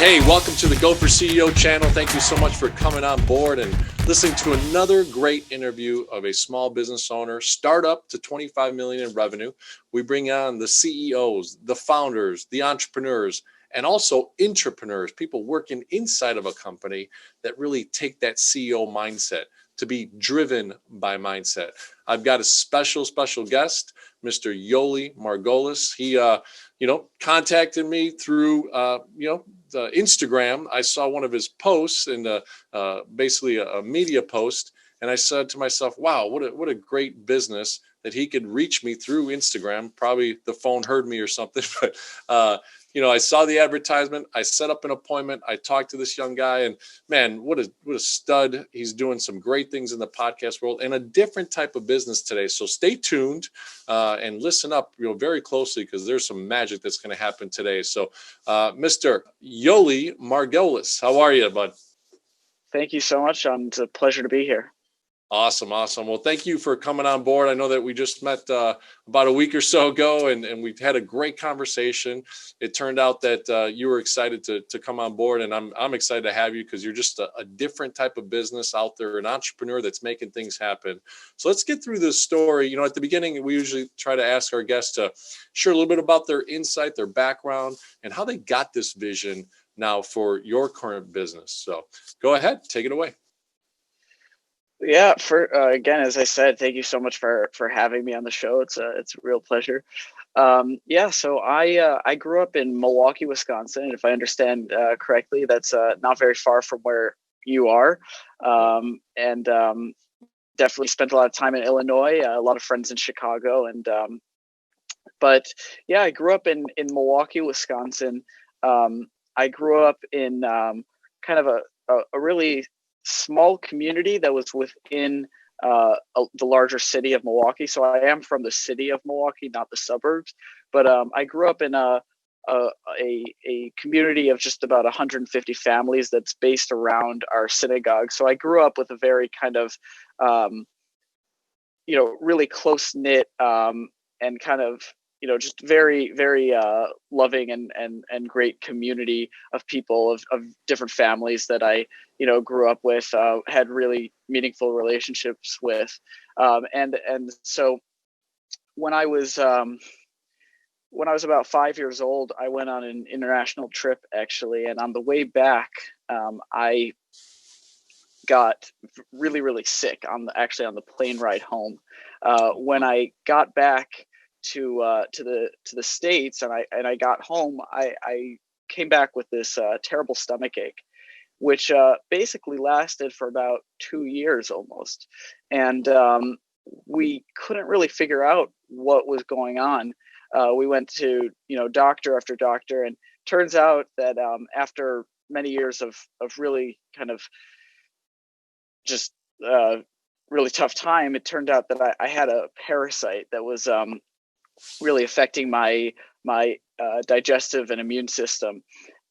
Hey, welcome to the Go for CEO channel. Thank you so much for coming on board and listening to another great interview of a small business owner, startup to 25 million in revenue. We bring on the CEOs, the founders, the entrepreneurs, and also intrapreneurs, people working inside of a company that really take that CEO mindset to be driven by mindset. I've got a special guest, Mr. Yoeli Margolis. He, contacted me through, the Instagram. I saw one of his posts and basically a media post, and I said to myself, "Wow, what a great business that he could reach me through Instagram." Probably the phone heard me or something, but I saw the advertisement. I set up an appointment. I talked to this young guy, and man, what a stud! He's doing some great things in the podcast world and a different type of business today. So stay tuned and listen up, very closely, because there's some magic that's going to happen today. So, Mr. Yoeli Margolis, how are you, bud? Thank you so much. It's a pleasure to be here. Awesome. Well, thank you for coming on board. I know that we just met about a week or so ago, and we had a great conversation. It turned out that you were excited to come on board, and I'm excited to have you because you're just a different type of business out there, an entrepreneur that's making things happen. So let's get through this story. At the beginning, we usually try to ask our guests to share a little bit about their insight, their background, and how they got this vision now for your current business. So go ahead, take it away. Yeah, again, as I said, thank you so much for having me on the show. It's a real pleasure. So I grew up in Milwaukee, Wisconsin, and if I understand correctly, that's not very far from where you are, and definitely spent a lot of time in Illinois. A lot of friends in Chicago, and but yeah, I grew up in Milwaukee, Wisconsin. I grew up in kind of a really small community that was within the larger city of Milwaukee. So I am from the city of Milwaukee, not the suburbs. But I grew up in a community of just about 150 families that's based around our synagogue. So I grew up with a very kind of, really close knit and kind of, just very, very loving and great community of people of different families that I, grew up with, had really meaningful relationships with. And so when I was about 5 years old, I went on an international trip, actually. And on the way back, I got really, really sick on the plane ride home. When I got back to the States and I got home, I came back with this terrible stomach ache, which basically lasted for about 2 years almost. And we couldn't really figure out what was going on. We went to, doctor after doctor, and turns out that after many years of really kind of just really tough time, it turned out that I had a parasite that was really affecting my digestive and immune system.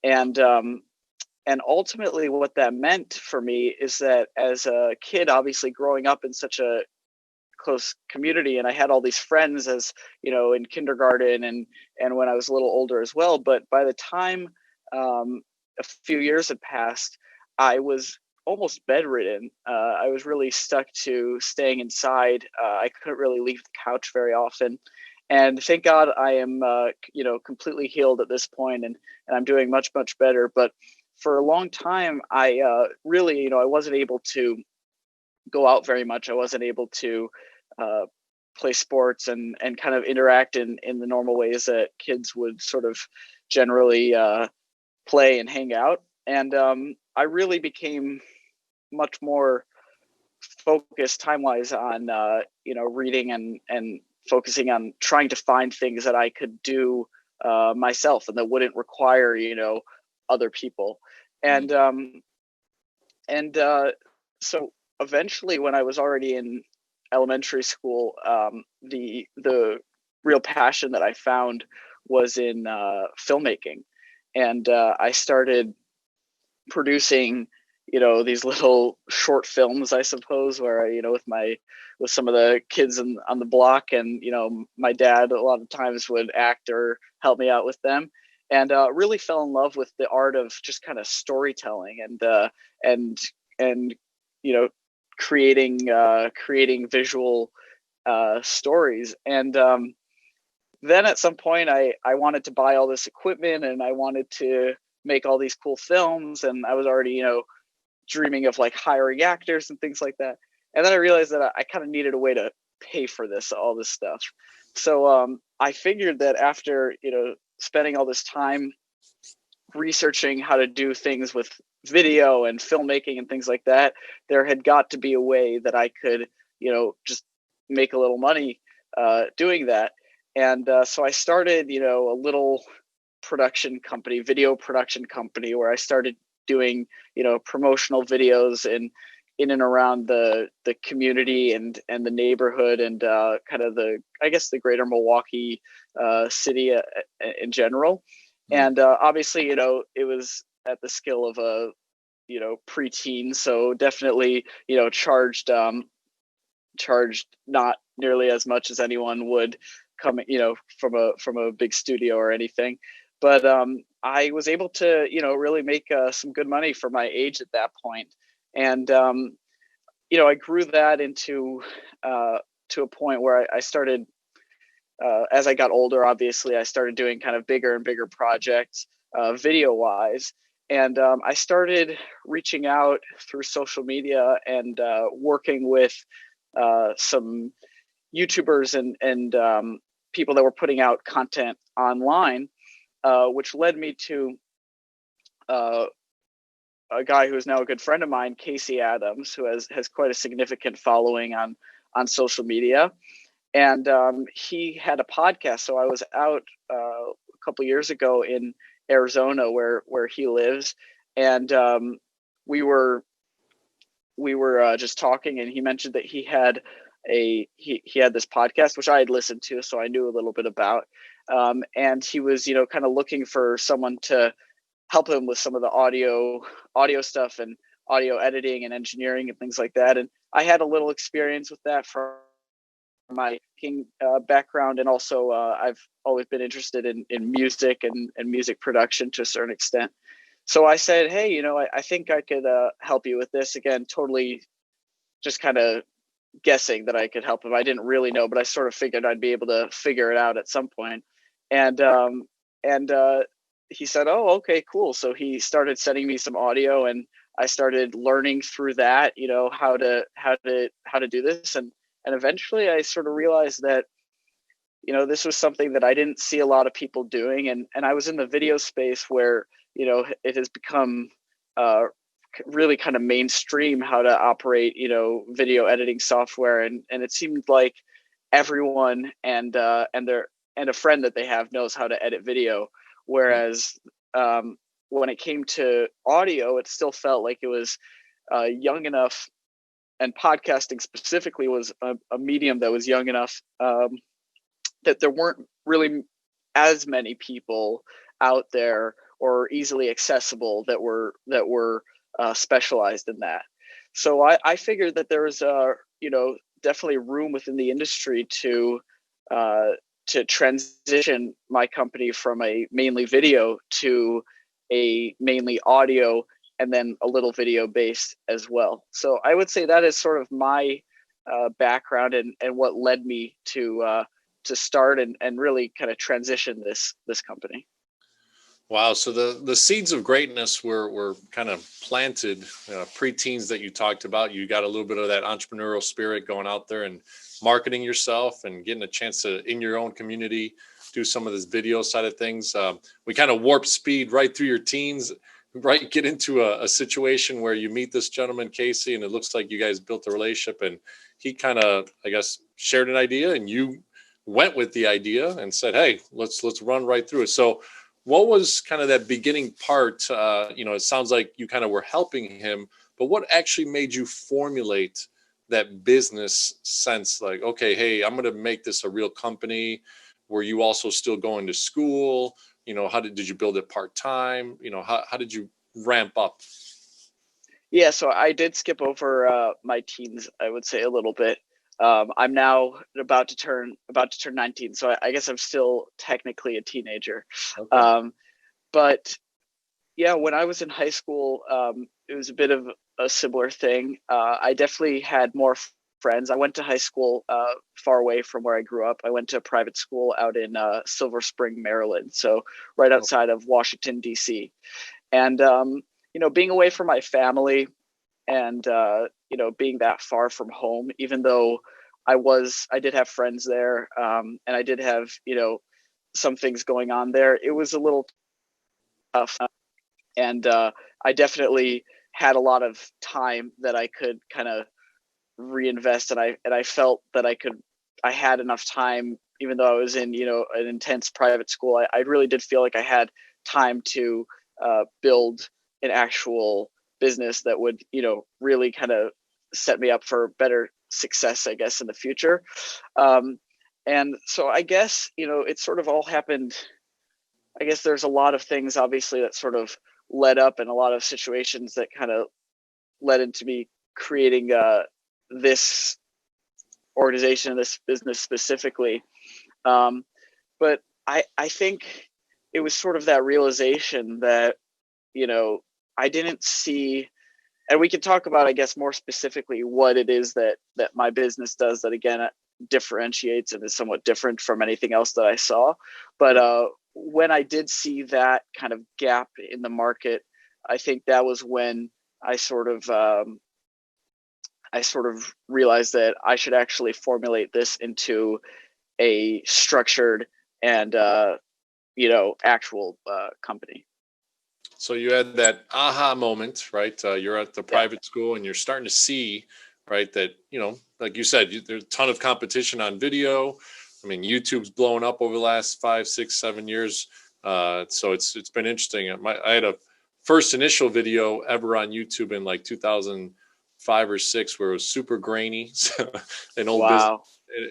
And ultimately what that meant for me is that as a kid, obviously growing up in such a close community, and I had all these friends as, in kindergarten and when I was a little older as well. But by the time a few years had passed, I was almost bedridden. I was really stuck to staying inside. I couldn't really leave the couch very often. And thank God I am, completely healed at this point, and I'm doing much, much better. But for a long time, I really, I wasn't able to go out very much. I wasn't able to play sports and kind of interact in the normal ways that kids would sort of generally play and hang out. And I really became much more focused time-wise on, reading and focusing on trying to find things that I could do myself and that wouldn't require, other people. And so eventually, when I was already in elementary school, the real passion that I found was in filmmaking, and I started producing these little short films, I suppose, where with some of the kids on the block, and my dad a lot of times would act or help me out with them. and really fell in love with the art of just kind of storytelling and creating visual stories. And then at some point I wanted to buy all this equipment, and I wanted to make all these cool films, and I was already dreaming of like hiring actors and things like that. And then I realized that I kind of needed a way to pay for all this stuff. So I figured that after spending all this time researching how to do things with video and filmmaking and things like that, there had got to be a way that I could just make a little money doing that. And so I started a little video production company, where I started doing promotional videos in and around the community and the neighborhood, and kind of the greater Milwaukee city in general. And obviously it was at the skill of a preteen, so definitely charged not nearly as much as anyone would come from a big studio or anything. But I was able to really make some good money for my age at that point. And I grew that into to a point where I started, as I got older, obviously I started doing kind of bigger and bigger projects video wise. And I started reaching out through social media and working with some YouTubers and people that were putting out content online, which led me to a guy who is now a good friend of mine, Casey Adams, who has quite a significant following on social media. And he had a podcast. So I was out a couple years ago in Arizona, where he lives, and we were just talking, and he mentioned that he had this podcast, which I had listened to, so I knew a little bit about. And he was kind of looking for someone to help him with some of the audio stuff and audio editing and engineering and things like that. And I had a little experience with that from my background, and also I've always been interested in music and music production to a certain extent. So I said, hey, I think I could help you with this. Again, totally just kind of guessing that I could help him. I didn't really know, but I sort of figured I'd be able to figure it out at some point. And he said, oh, okay, cool. So he started sending me some audio, and I started learning through that, how to do this. And eventually I sort of realized that, this was something that I didn't see a lot of people doing. And I was in the video space where, it has become really kind of mainstream how to operate, video editing software. And it seemed like everyone and a friend that they have knows how to edit video. Whereas when it came to audio, it still felt like it was young enough, and podcasting specifically was a medium that was young enough that there weren't really as many people out there or easily accessible that were specialized in that. So I figured that there was definitely room within the industry to transition my company from a mainly video to a mainly audio, and then a little video based as well. So I would say that is sort of my background and what led me to start and really kind of transition this company. Wow. So the seeds of greatness were kind of planted, pre-teens that you talked about. You got a little bit of that entrepreneurial spirit going out there and marketing yourself and getting a chance to, in your own community, do some of this video side of things. We kind of warp speed right through your teens, right? Get into a situation where you meet this gentleman, Casey, and it looks like you guys built a relationship, and he kind of, I guess, shared an idea, and you went with the idea and said, hey, let's run right through it. So what was kind of that beginning part? It sounds like you kind of were helping him, but what actually made you formulate that business sense? Like, okay, hey, I'm going to make this a real company. Were you also still going to school? How did you build it part-time? How did you ramp up? Yeah, so I did skip over my teens, I would say, a little bit. I'm now about to turn 19, so I guess I'm still technically a teenager. Okay. But yeah, when I was in high school, it was a bit of a similar thing. I definitely had more friends. I went to high school far away from where I grew up. I went to a private school out in Silver Spring, Maryland, so right Oh, outside of Washington, D.C. And being away from my family and being that far from home, even though I did have friends there, and I did have some things going on there. It was a little tough, and I definitely had a lot of time that I could kind of reinvest, and I felt that I had enough time, even though I was in an intense private school. I really did feel like I had time to build an actual business that would really kind of set me up for better success, I guess, in the future. um, and so I guess it sort of all happened. I guess there's a lot of things obviously that sort of led up, and a lot of situations that kind of led into me creating this organization, this business specifically. Um, but I think it was sort of that realization that you know I didn't see, and we can talk about, I guess, more specifically what it is that my business does that again differentiates and is somewhat different from anything else that I saw. But when I did see that kind of gap in the market, I think that was when I sort of realized that I should actually formulate this into a structured and actual company. so you had that aha moment, right? You're at the Yeah. private school and you're starting to see, right, that, like you said, there's a ton of competition on video. I mean, YouTube's blowing up over the last 5, 6, 7 years. So it's been interesting. I had a first initial video ever on YouTube in like 2005 or six, where it was super grainy. So an old business, Wow.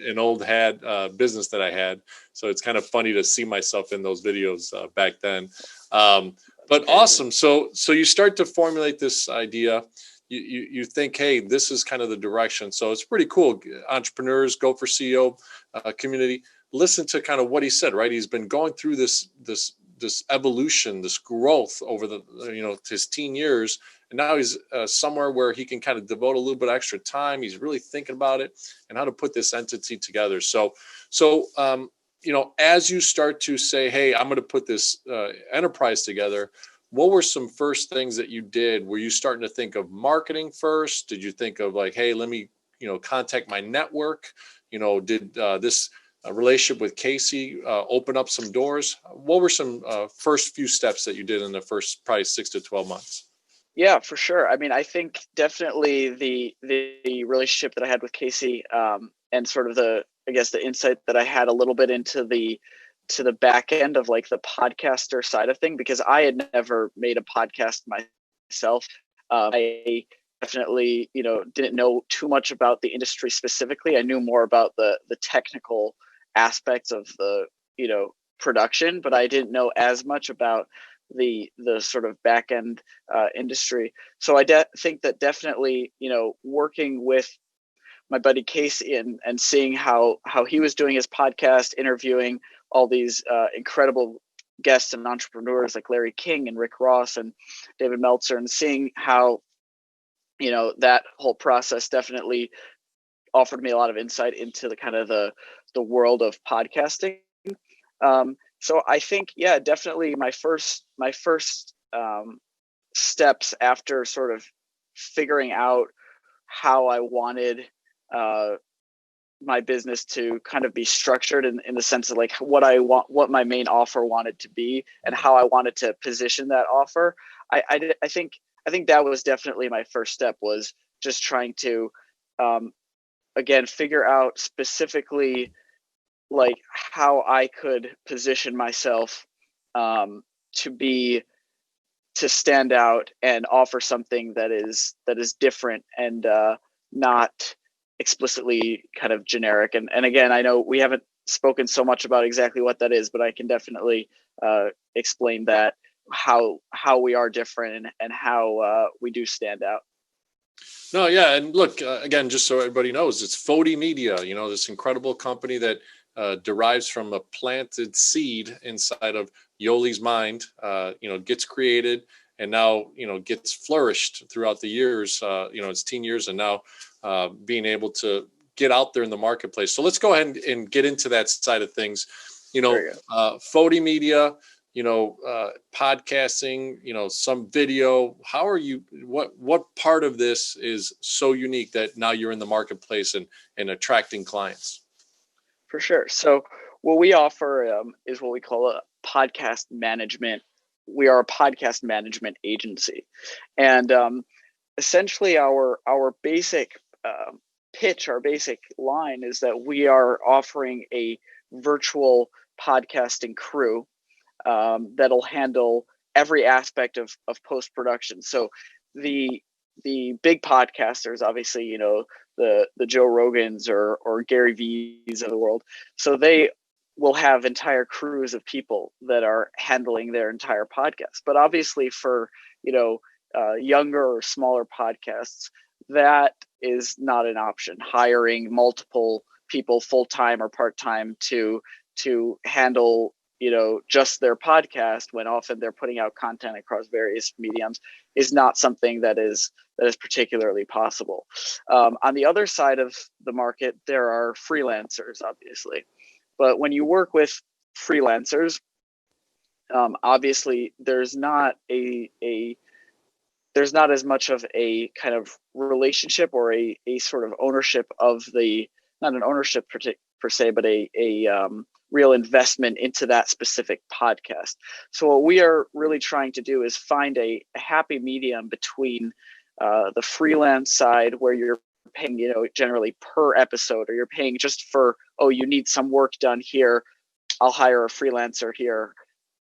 an old had business that I had. So it's kind of funny to see myself in those videos back then. That's But crazy. awesome. So you start to formulate this idea. You think, hey, this is kind of the direction. So it's pretty cool. Entrepreneurs, Go for CEO community, listen to kind of what he said. Right, he's been going through this evolution, this growth over the his teen years, and now he's somewhere where he can kind of devote a little bit extra time. He's really thinking about it and how to put this entity together. So as you start to say, hey, I'm going to put this enterprise together, what were some first things that you did? Were you starting to think of marketing first? Did you think of like, hey, let me, contact my network? Did this relationship with Casey open up some doors? What were some first few steps that you did in the first probably 6 to 12 months? Yeah, for sure. I mean, I think definitely the relationship that I had with Casey, and sort of I guess the insight that I had a little bit into the back end of like the podcaster side of thing, because I had never made a podcast myself. I definitely didn't know too much about the industry specifically. I knew more about the technical aspects of the production, but I didn't know as much about the sort of back end industry. So I think that definitely working with my buddy Casey and seeing how he was doing his podcast, interviewing all these incredible guests and entrepreneurs like Larry King and Rick Ross and David Meltzer, and seeing how that whole process definitely offered me a lot of insight into the kind of the world of podcasting. So I think, yeah, definitely my first steps after sort of figuring out how I wanted uh, my business to kind of be structured in the sense of like what my main offer wanted to be, and how I wanted to position that offer. I think that was definitely my first step, was just trying to um, again figure out specifically like how I could position myself um, to be to stand out and offer something that is different and not explicitly kind of generic. And again, I know we haven't spoken so much about exactly what that is, but I can definitely explain that how we are different and how we do stand out. No, yeah, and look, again, just so everybody knows, it's Fodi Media. This incredible company that derives from a planted seed inside of Yoeli's mind, gets created and now, gets flourished throughout the years, it's teen years and now being able to get out there in the marketplace. So let's go ahead and get into that side of things. Fodi Media, podcasting, some video. How are you? What part of this is so unique that now you're in the marketplace and attracting clients? For sure. So what we offer is what we call a podcast management. We are a podcast management agency, and essentially our basic pitch, our basic line is that we are offering a virtual podcasting crew that'll handle every aspect of post-production. So the big podcasters, obviously, the Joe Rogans or Gary V's of the world. So they will have entire crews of people that are handling their entire podcast. But obviously for, younger or smaller podcasts, that is not an option. Hiring multiple people full-time or part-time to handle just their podcast when often they're putting out content across various mediums is not something that is particularly possible. On the other side of the market, there are freelancers, obviously, but when you work with freelancers, obviously there's not as much of a kind of relationship or a sort of ownership of not an ownership per se, but a real investment into that specific podcast. So what we are really trying to do is find a happy medium between the freelance side, where you're paying, generally per episode, or you're paying just for, you need some work done here, I'll hire a freelancer here,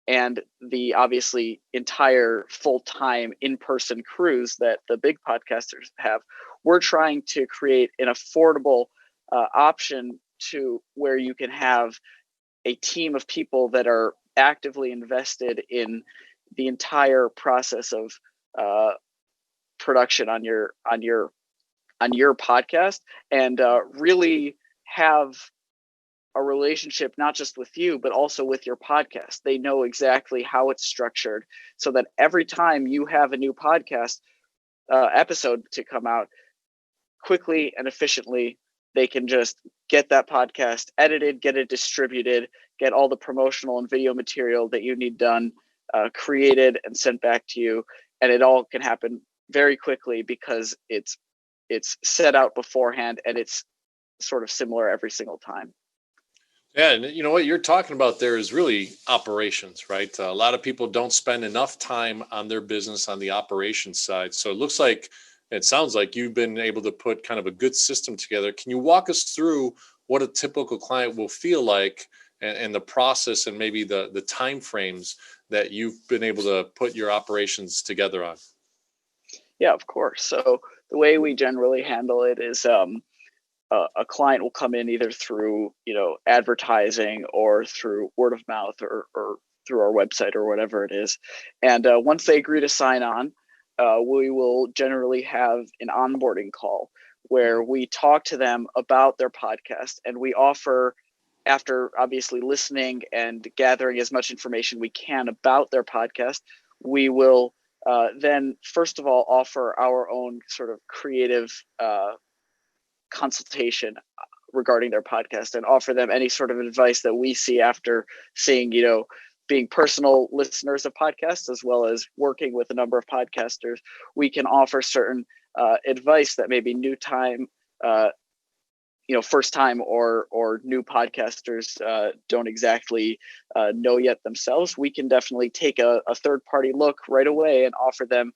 and the obviously entire full-time in-person crews that the big podcasters have. We're trying to create an affordable option to where you can have a team of people that are actively invested in the entire process of production on your podcast, and really have a relationship not just with you but also with your podcast. They know exactly how it's structured, so that every time you have a new podcast episode to come out, quickly and efficiently they can just get that podcast edited, get it distributed, get all the promotional and video material that you need done, created and sent back to you. And it all can happen very quickly because it's set out beforehand and it's sort of similar every single time. Yeah, and what you're talking about there is really operations, right? A lot of people don't spend enough time on their business on the operations side. So it sounds like you've been able to put kind of a good system together. Can you walk us through what a typical client will feel like, and the process and maybe the time frames that you've been able to put your operations together on? Yeah, of course. So the way we generally handle it is a client will come in either through advertising or through word of mouth or through our website or whatever it is, and once they agree to sign on, we will generally have an onboarding call where we talk to them about their podcast, and we offer, after obviously listening and gathering as much information we can about their podcast, we will then first of all offer our own sort of creative consultation regarding their podcast, and offer them any sort of advice that we see after seeing, being personal listeners of podcasts as well as working with a number of podcasters. We can offer certain advice that maybe first time or new podcasters don't exactly know yet themselves. We can definitely take a third party look right away and offer them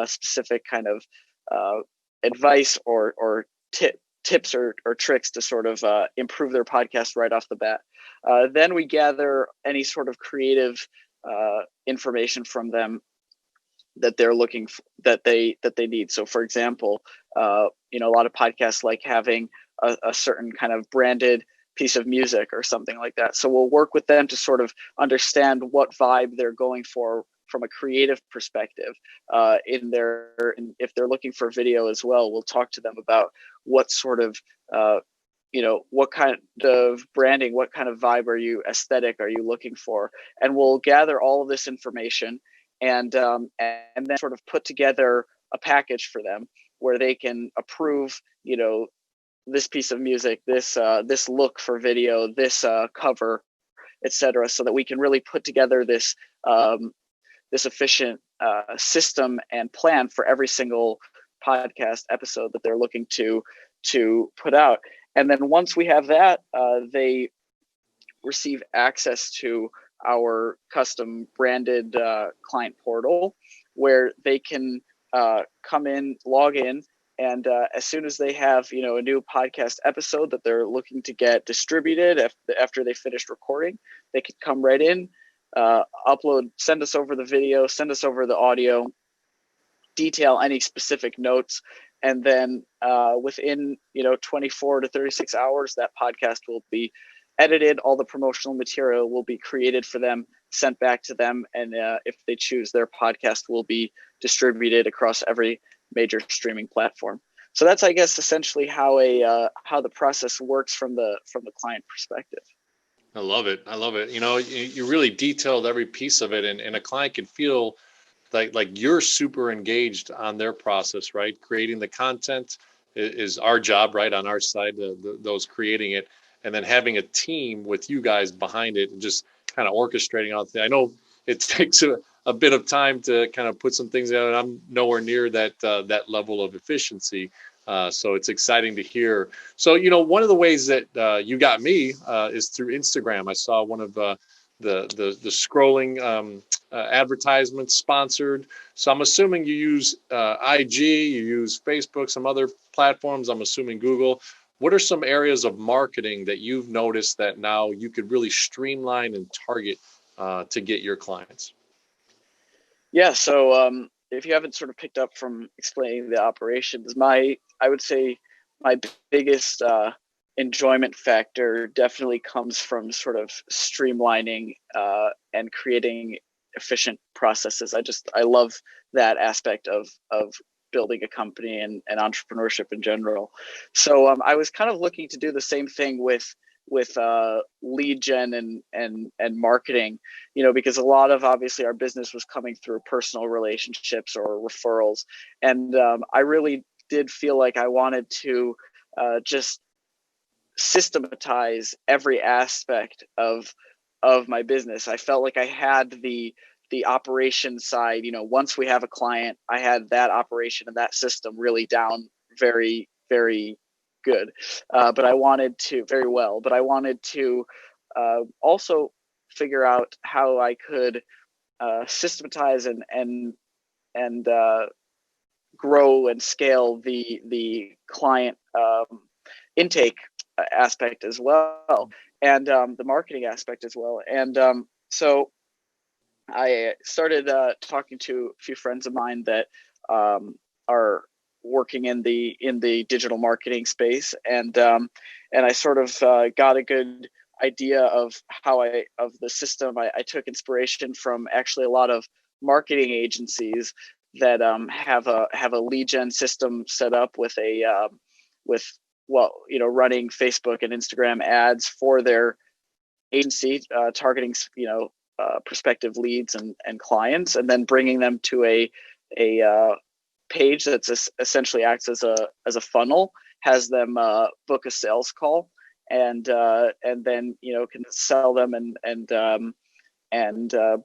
specific kind of advice or tips or tricks to sort of improve their podcast right off the bat. Then we gather any sort of creative information from them that they're looking for, that they need. So for example, a lot of podcasts like having a certain kind of branded piece of music or something like that. So we'll work with them to sort of understand what vibe they're going for from a creative perspective. And if they're looking for video as well, we'll talk to them about what sort of what kind of branding, what kind of vibe aesthetic are you looking for? And we'll gather all of this information and then sort of put together a package for them where they can approve, this piece of music, this look for video, this cover, etc., so that we can really put together this efficient system and plan for every single podcast episode that they're looking to put out. And then once we have that, they receive access to our custom branded client portal, where they can come in, log in, and as soon as they have a new podcast episode that they're looking to get distributed after they finished recording, they could come right in, upload, send us over the video, send us over the audio, detail any specific notes, and then within 24 to 36 hours, that podcast will be edited. All the promotional material will be created for them, sent back to them, and if they choose, their podcast will be distributed across every major streaming platform. So that's, I guess, essentially how the process works from the client perspective. I love it. You really detailed every piece of it, and a client can feel like you're super engaged on their process, right? Creating the content is our job, right, on our side, those creating it, and then having a team with you guys behind it and just kind of orchestrating all the things. I know it takes a bit of time to kind of put some things out, and I'm nowhere near that level of efficiency. So it's exciting to hear. So, one of the ways that you got me is through Instagram. I saw one of the scrolling advertisements sponsored. So I'm assuming you use IG, you use Facebook, some other platforms. I'm assuming Google. What are some areas of marketing that you've noticed that now you could really streamline and target to get your clients? Yeah. So if you haven't sort of picked up from explaining the operations, I would say my biggest enjoyment factor definitely comes from sort of streamlining and creating efficient processes. I love that aspect of building a company and entrepreneurship in general. So I was kind of looking to do the same thing with lead gen and marketing, because a lot of obviously our business was coming through personal relationships or referrals, and I really did feel like I wanted to just systematize every aspect of my business. I felt like I had the operation side. Once we have a client, I had that operation and that system really down very, very good. But I wanted to very well. But I wanted to also figure out how I could systematize and grow and scale the client intake aspect as well, and the marketing aspect as well. And so I started talking to a few friends of mine that are working in the digital marketing space, and I sort of got a good idea of of the system. I took inspiration from actually a lot of marketing agencies that have a lead gen system set up with running Facebook and Instagram ads for their agency, targeting prospective leads and clients, and then bringing them to a page that's essentially acts as a funnel, has them book a sales call, and then can sell them and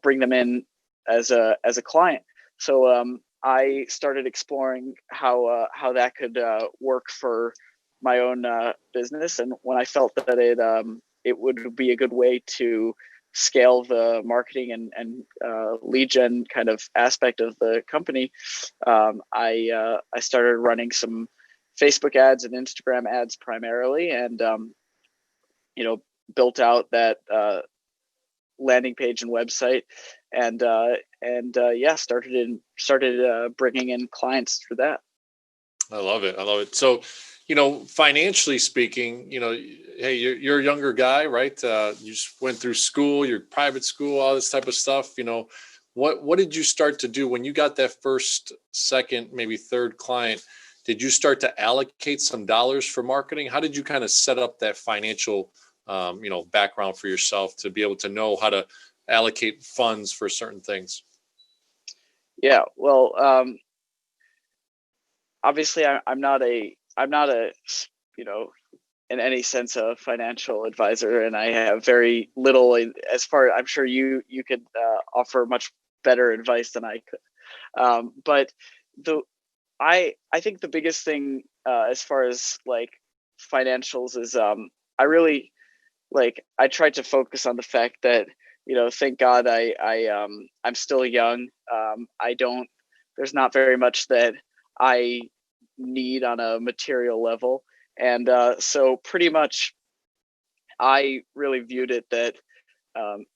bring them in as a client. So I started exploring how that could work for my own business, and when I felt that it would be a good way to scale the marketing and lead gen kind of aspect of the company, I started running some Facebook ads and Instagram ads primarily, and built out that landing page and website, and started bringing in clients through that. I love it. So, financially speaking, hey, you're a younger guy, right? You just went through school, your private school, all this type of stuff. What did you start to do when you got that first, second, maybe third client? did you start to allocate some dollars for marketing? How did you kind of set up that financial, background for yourself to be able to know how to allocate funds for certain things? Yeah, well, obviously, I'm not a you know in any sense a financial advisor, and I have very little as far. I'm sure you could offer much better advice than I could. But the I think the biggest thing as far as like financials is I really I tried to focus on the fact that thank God I'm still young. I don't There's not very much that I need on a material level, and so pretty much I really viewed it that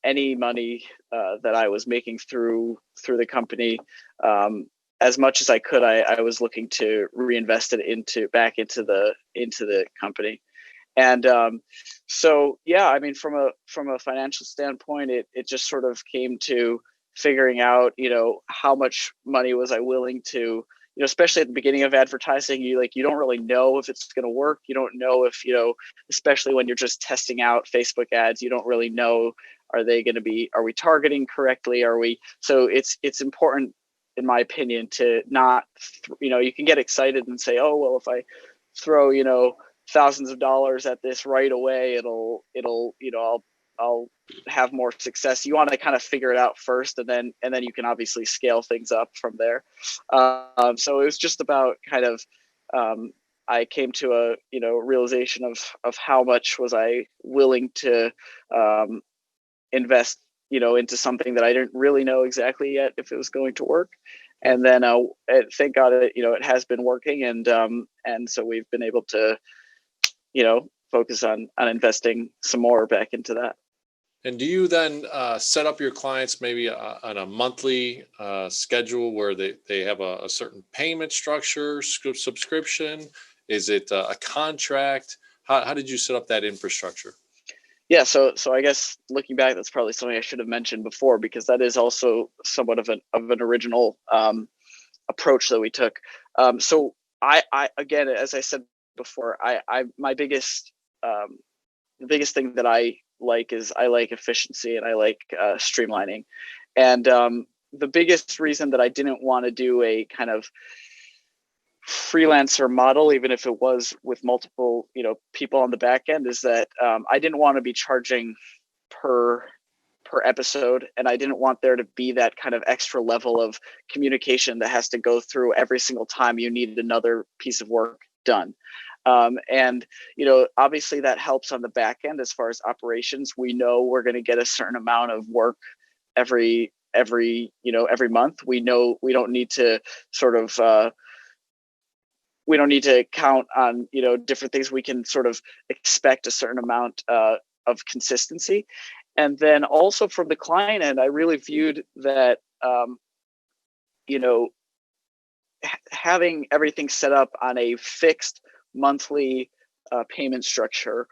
any money that I was making through the company, as much as I could, I was looking to reinvest it into the company. And so yeah, I mean, from a financial standpoint, it just sort of came to figuring out how much money was I willing to, especially at the beginning of advertising, you don't really know if it's going to work. You don't know if especially when you're just testing out Facebook ads, you don't really know, are we targeting correctly, so it's important, in my opinion, to not you can get excited and say, oh well, if I throw thousands of dollars at this right away, I'll have more success. You want to kind of figure it out first, and then you can obviously scale things up from there. So it was just about kind of I came to a realization of how much was I willing to invest into something that I didn't really know exactly yet if it was going to work. And then thank God it has been working, and so we've been able to focus on investing some more back into that. And do you then set up your clients maybe on a monthly schedule where they have a certain payment structure, subscription? Is it a contract? How did you set up that infrastructure? Yeah, so I guess looking back, that's probably something I should have mentioned before, because that is also somewhat of an original approach that we took. So I again, as I said before, my biggest the biggest thing that I like is I like efficiency, and I like streamlining. And the biggest reason that I didn't want to do a kind of freelancer model, even if it was with multiple people on the back end, is that I didn't want to be charging per episode, and I didn't want there to be that kind of extra level of communication that has to go through every single time you need another piece of work done. And obviously that helps on the back end as far as operations. We know we're going to get a certain amount of work every month. We know we don't need to sort of we don't need to count on different things. We can sort of expect a certain amount of consistency. And then also from the client end, I really viewed that having everything set up on a fixed monthly payment structure,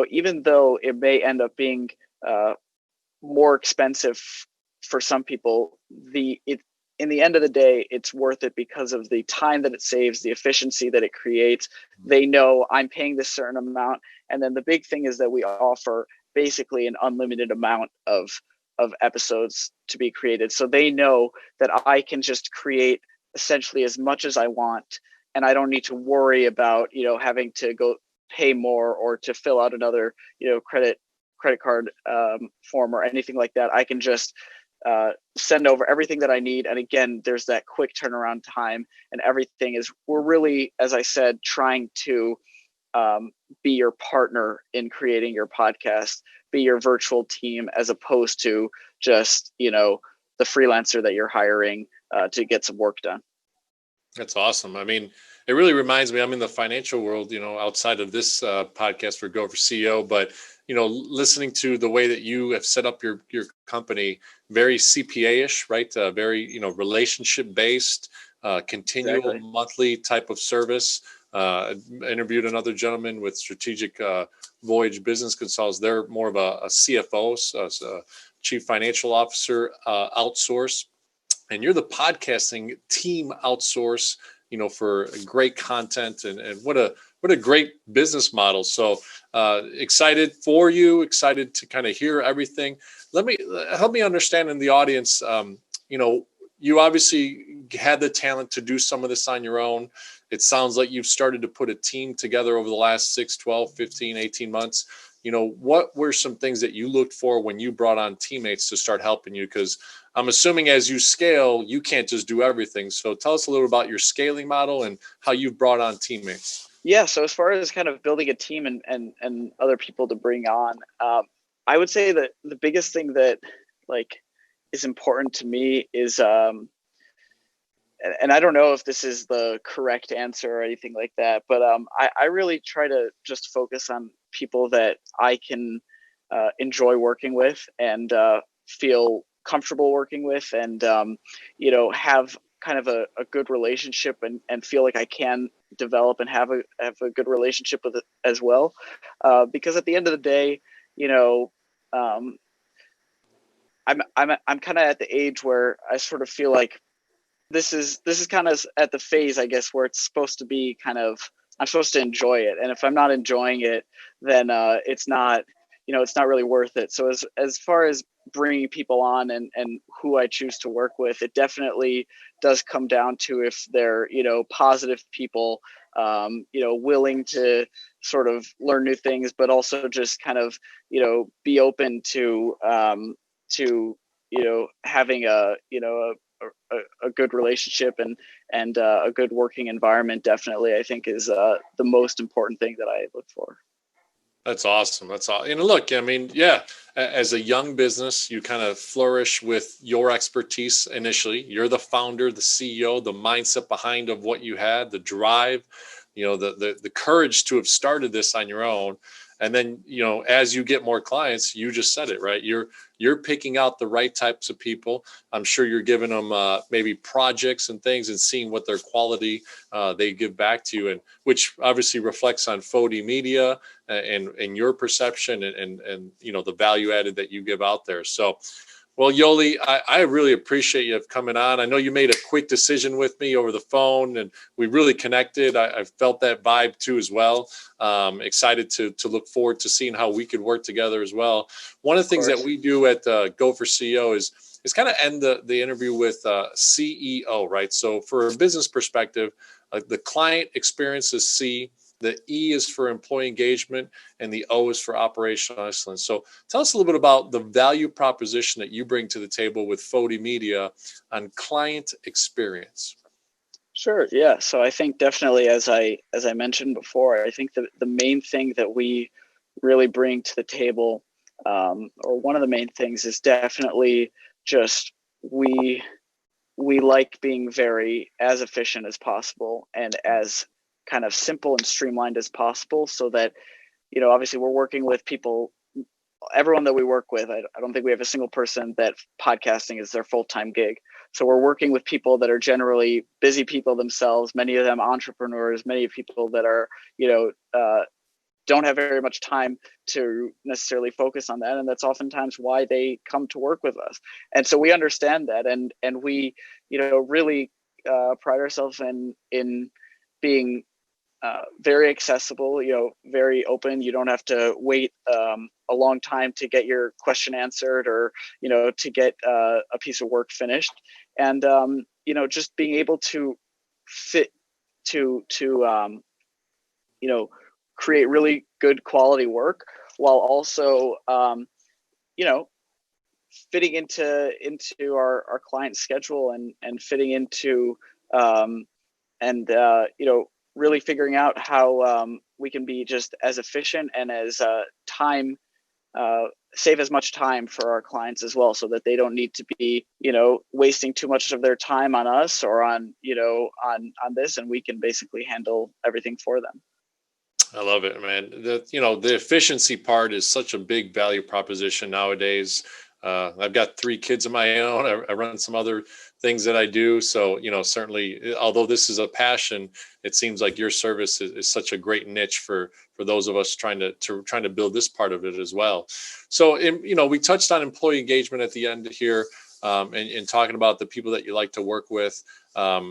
even though it may end up being more expensive for some people, in the end of the day, it's worth it because of the time that it saves, the efficiency that it creates. They know I'm paying this certain amount. And then the big thing is that we offer basically an unlimited amount of episodes to be created. So they know that I can just create essentially as much as I want, and I don't need to worry about having to go pay more or to fill out another credit card form or anything like that. I can just send over everything that I need, and again, there's that quick turnaround time, and everything is, we're really, as I said, trying to be your partner in creating your podcast, be your virtual team, as opposed to just the freelancer that you're hiring to get some work done. That's awesome. I mean, it really reminds me, I'm in the financial world, outside of this podcast for Go for CEO, but, listening to the way that you have set up your company, very CPA-ish, right? Very, relationship based, continual Exactly. monthly type of service. Interviewed another gentleman with Strategic Voyage Business Consultants. They're more of a CFO, so Chief Financial Officer outsource. And you're the podcasting team outsource, for great content, and what a great business model. So excited for you, excited to kind of hear everything. Help me understand in the audience, you obviously had the talent to do some of this on your own. It sounds like you've started to put a team together over the last 6, 12, 15, 18 months. What were some things that you looked for when you brought on teammates to start helping you? Because I'm assuming as you scale, you can't just do everything. So tell us a little about your scaling model and how you've brought on teammates. Yeah. So as far as kind of building a team and other people to bring on, I would say that the biggest thing that is important to me is, and I don't know if this is the correct answer or anything like that, but I really try to just focus on people that I can enjoy working with and feel comfortable working with, and have kind of a good relationship, and feel like I can develop and have a good relationship with it as well, because at the end of the day, um, I'm kind of at the age where I sort of feel like this is kind of at the phase, I guess, where it's supposed to be kind of, I'm supposed to enjoy it, and if I'm not enjoying it, then it's not really worth it. So as far as bringing people on and who I choose to work with, it definitely does come down to if they're positive people, willing to sort of learn new things, but also just kind of be open to having a good relationship and a good working environment. Definitely, I think is the most important thing that I look for. That's awesome. That's all. And look, I mean, yeah, as a young business, you kind of flourish with your expertise initially. You're the founder, the CEO, the mindset behind of what you had, the drive, the courage to have started this on your own. And then, as you get more clients, you just said it, right? You're picking out the right types of people. I'm sure you're giving them maybe projects and things and seeing what their quality they give back to you, and which obviously reflects on Fodi Media and your perception and the value added that you give out there. So, well, Yoeli, I really appreciate you coming on. I know you made a quick decision with me over the phone, and we really connected. I felt that vibe too as well. Excited to look forward to seeing how we could work together as well. One of the things that we do at Go for CEO is kind of end the interview with CEO, right? So for a business perspective, the client experience is C. The E is for employee engagement, and the O is for operational excellence. So tell us a little bit about the value proposition that you bring to the table with Fodi Media on client experience. Sure. Yeah. So I think definitely, as I mentioned before, I think the main thing that we really bring to the table, or one of the main things, is definitely just we like being very as efficient as possible and as kind of simple and streamlined as possible, so that obviously we're working with people, everyone that we work with. I don't think we have a single person that podcasting is their full-time gig. So we're working with people that are generally busy people themselves, many of them entrepreneurs, many people that are don't have very much time to necessarily focus on that, and that's oftentimes why they come to work with us. And so we understand that, and we really pride ourselves in being very accessible, very open. You don't have to wait a long time to get your question answered, or to get a piece of work finished. And just being able to fit to create really good quality work, while also fitting into our client's schedule, and fitting into really figuring out how we can be just as efficient and as save as much time for our clients as well, so that they don't need to be wasting too much of their time on us or on this, and we can basically handle everything for them. I love it, man. The efficiency part is such a big value proposition nowadays. I've got 3 kids of my own. I run some other things that I do. So, certainly, although this is a passion, it seems like your service is such a great niche for those of us trying to build this part of it as well. So, we touched on employee engagement at the end here. and talking about the people that you like to work with. Are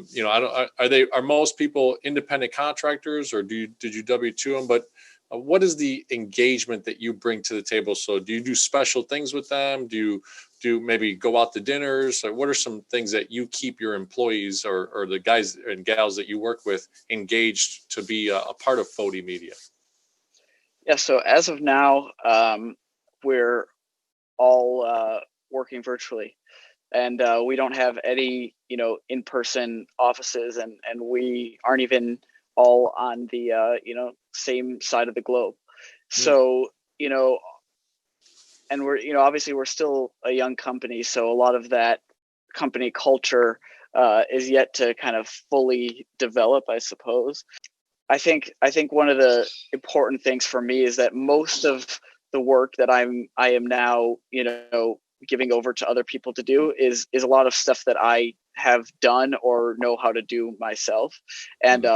most people independent contractors, or did you W-2 them? But what is the engagement that you bring to the table? So do you do special things with them? Do maybe go out to dinners? Or what are some things that you keep your employees or the guys and gals that you work with engaged to be a part of Fodi Media? Yeah. So as of now, we're all working virtually, and we don't have any, in-person offices, and we aren't even all on the same side of the globe. So, and we're, obviously we're still a young company, so a lot of that company culture is yet to kind of fully develop, I suppose. I think one of the important things for me is that most of the work that I am now, giving over to other people to do is a lot of stuff that I have done or know how to do myself. And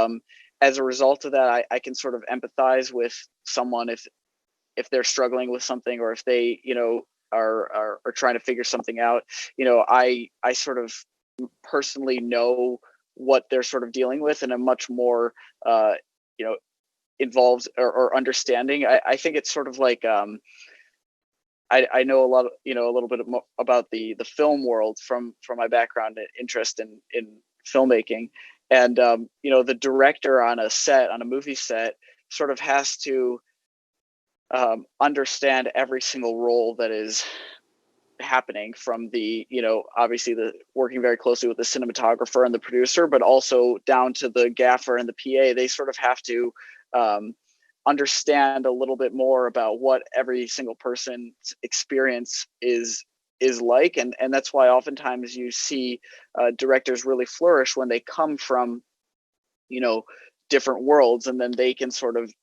as a result of that, I can sort of empathize with someone if they're struggling with something, or if they, are trying to figure something out. I sort of personally know what they're sort of dealing with in a much more, involved or understanding. I think it's sort of like, I know a lot of, a little bit about the film world from my background and interest in filmmaking. And, the director on a movie set sort of has to understand every single role that is happening, from the, obviously the working very closely with the cinematographer and the producer, but also down to the gaffer and the PA. They sort of have to understand a little bit more about what every single person's experience is like. And that's why oftentimes you see directors really flourish when they come from, different worlds, and then they can sort of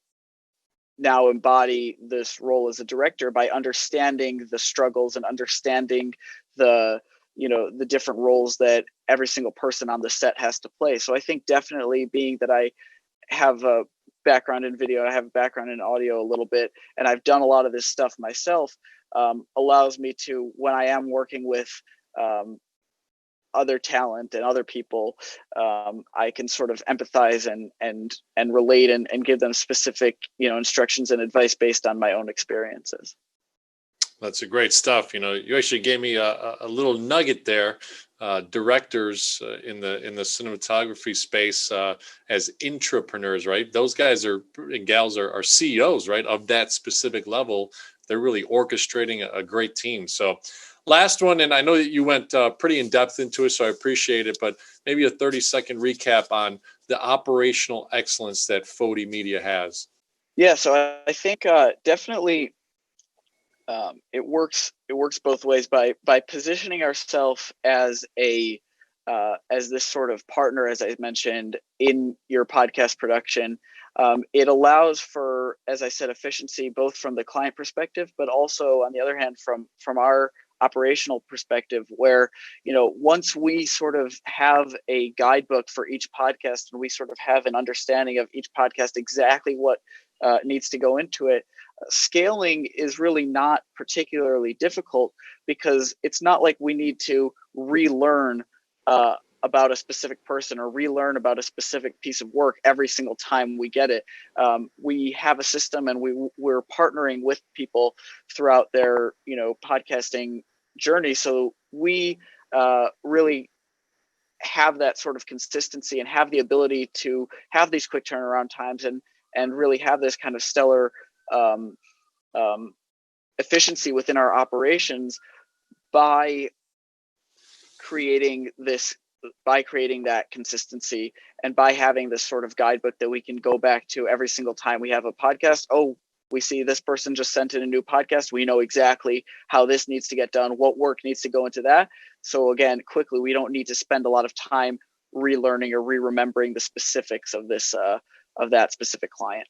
now embody this role as a director by understanding the struggles and understanding the the different roles that every single person on the set has to play. So I think definitely, being that I have a background in video, I have a background in audio a little bit, and I've done a lot of this stuff myself, allows me to, when I am working with other talent and other people, I can sort of empathize and relate and give them specific, instructions and advice based on my own experiences. That's a great stuff. You actually gave me a little nugget there. Directors in the cinematography space as intrapreneurs, right? Those guys and gals are CEOs, right, of that specific level. They're really orchestrating a great team. So last one, and I know that you went pretty in depth into it, so I appreciate it, but maybe a 30-second recap on the operational excellence that Fodi Media has. Yeah, so I think definitely it works both ways by positioning ourselves as as this sort of partner, as I mentioned, in your podcast production. It allows for, as I said, efficiency, both from the client perspective, but also on the other hand, from our operational perspective, where, once we sort of have a guidebook for each podcast, and we sort of have an understanding of each podcast, exactly what needs to go into it, scaling is really not particularly difficult, because it's not like we need to relearn about a specific person or relearn about a specific piece of work every single time we get it. We have a system, and we're partnering with people throughout their, podcasting journey. So we really have that sort of consistency and have the ability to have these quick turnaround times, and really have this kind of stellar efficiency within our operations by creating that consistency, and by having this sort of guidebook that we can go back to every single time we have a podcast. Oh, we see this person just sent in a new podcast. We know exactly how this needs to get done, what work needs to go into that. So again, quickly, we don't need to spend a lot of time relearning or re-remembering the specifics of this of that specific client.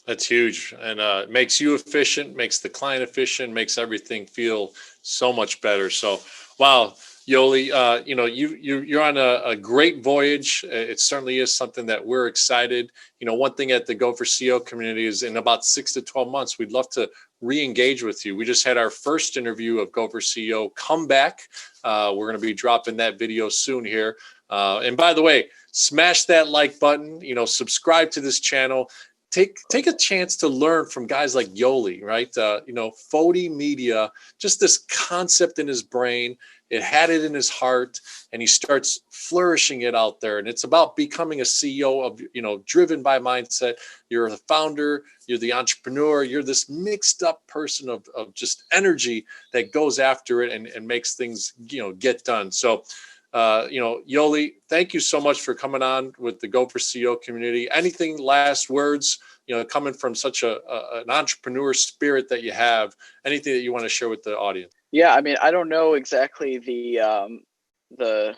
That's huge, and it makes you efficient, makes the client efficient, makes everything feel so much better. So, wow, Yoeli, you're on a great voyage. It certainly is something that we're excited. One thing at the Go for CEO community is, in about 6 to 12 months, we'd love to re-engage with you. We just had our first interview of Gopher CEO come back. We're going to be dropping that video soon here. And by the way, smash that like button, subscribe to this channel. Take a chance to learn from guys like Yoeli, right? Fodi Media, just this concept in his brain. It had it in his heart, and he starts flourishing it out there. And it's about becoming a CEO of, driven by mindset. You're the founder, you're the entrepreneur, you're this mixed up person of just energy that goes after it and makes things, get done. So, Yoeli, thank you so much for coming on with the Gopher CEO community. Anything last words, coming from such an entrepreneur spirit that you have, anything that you want to share with the audience? Yeah, I mean, I don't know exactly the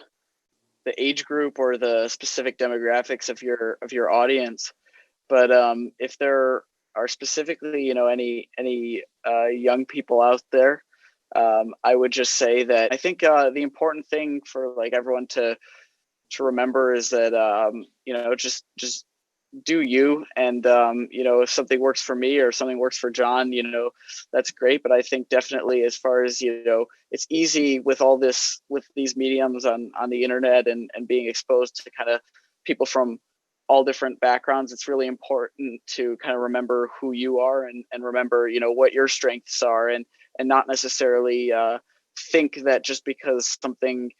age group or the specific demographics of your audience, but if there are specifically, any young people out there, I would just say that I think the important thing for like everyone to remember is that just do you, and if something works for me or something works for John, that's great. But I think definitely as far as it's easy with these mediums on the internet and being exposed to kind of people from all different backgrounds. It's really important to kind of remember who you are and remember what your strengths are, and not necessarily think that just because something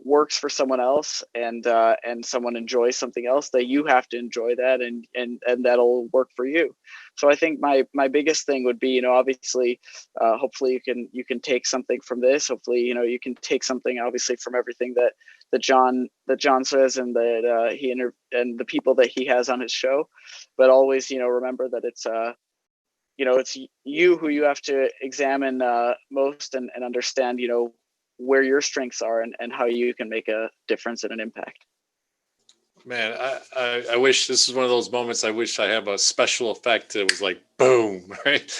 works for someone else and someone enjoys something else, that you have to enjoy that and that'll work for you. So I think my biggest thing would be, obviously, hopefully you can take something from this. Hopefully, you can take something obviously from everything that John says and that and the people that he has on his show. But always, remember that it's it's you who you have to examine most and understand, where your strengths are and how you can make a difference and an impact. Man, I wish this is one of those moments. I wish I have a special effect. It was like, boom, right?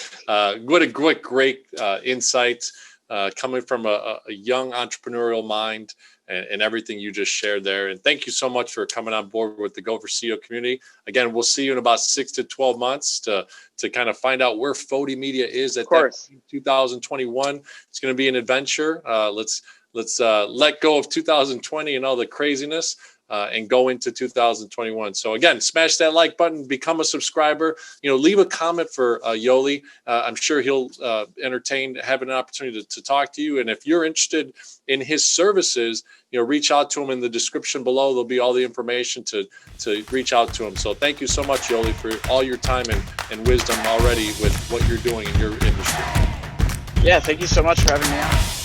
What a great insight coming from a young entrepreneurial mind and everything you just shared there. And thank you so much for coming on board with the Gopher CEO community. Again, we'll see you in about 6 to 12 months to kind of find out where Fodi Media is at that 2021. It's going to be an adventure. Let's let go of 2020 and all the craziness and go into 2021. So again, smash that like button, become a subscriber, leave a comment for Yoeli. I'm sure he'll entertain having an opportunity to talk to you. And if you're interested in his services, reach out to him in the description below. There'll be all the information to reach out to him. So thank you so much, Yoeli, for all your time and wisdom already with what you're doing in your industry. Yeah, thank you so much for having me on.